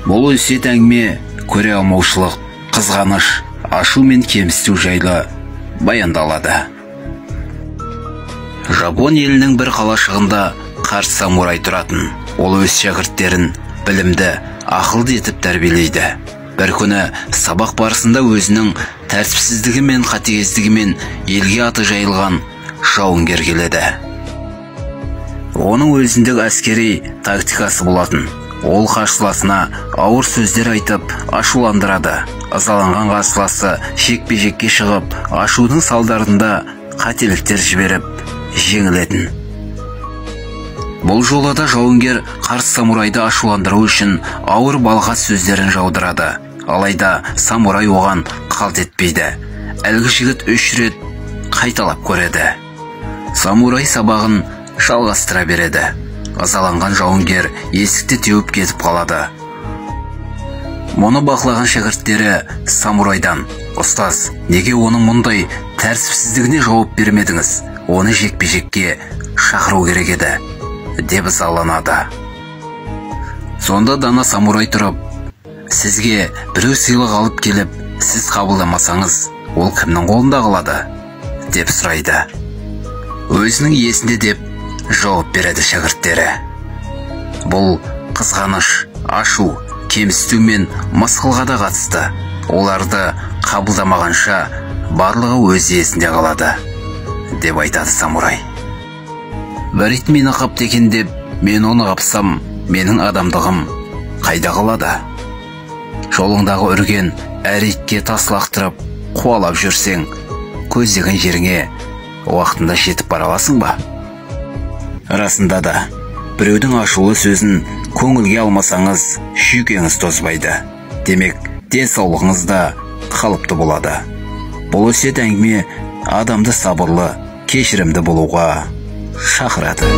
Бұл өсиет әңгіме көре алмаушылық, қызғаныш, ашу мен кемсіту жайлы баяндалады. Жапон елінің бір қалашығында қарт самурай тұратын. Ол өз шәкірттерін білімді, ақылды етіп тәрбиелейді. Бір күні сабақ барысында өзінің тәртіпсіздігі мен қатыгездігімен елге аты жайылған жауынгер келеді. Оның өзіндегі әскери тактикасы болатын. Ол қарсыласына ауыр сөздер айтып, ашуландырады. Ызаланған қарсыласы жекпе-жекке шығып, ашудың салдарында қателіктер жіберіп, жеңілетін. Бұл жолы да жауынгер қарсы самурайды ашуландыру үшін ауыр балға сөздерін жаудырады. Алайда самурай оған қалт етпейді. Әлгі жігіт 3 рет қайталап көреді. Самурай сабағын жалғастыра береді. Ызаланған жауынгер есікті теуіп кетіп қалады. Мұны бақылаған шәкірттері самурайдан: «Ұстаз, неге оның мұндай тәртіпсіздігіне жауап бермедіңіз? Оны жекпе-жекке шақыру керек еді», деп ызаланады. Сонда дана самурай тұрып: «Сізге біреу сыйлық алып келіп, сіз қабылдамасаңыз, ол кімнің қолында қалады?» деп сұрайды. «Өзінің иесінде», деп жауап береді шәкірттері. Бұл қызғаныш, ашу, кемсіту мен мысқылға да қатысты. Оларды қабылдамағанша барлығы өз иесінде қалады, деп айтады самурай. «Бір ит мені қапты екен деп, мен оны қапсам, менің адамдығым қайда қалады? Жолыңдағы үрген әр итке тас лақтырып, қуалап жүрсең, көздеген жеріңе уақытында жетіп бара аласың ба?» Расында да, біреудің ашулы сөзін көңілге алмасаңыз, шүйкеңіз тозбайды. Демек, денсаулығыңыз да қалыпты болады. Бұл өсиет әңгіме адамды сабырлы, кешірімді болуға шақырады.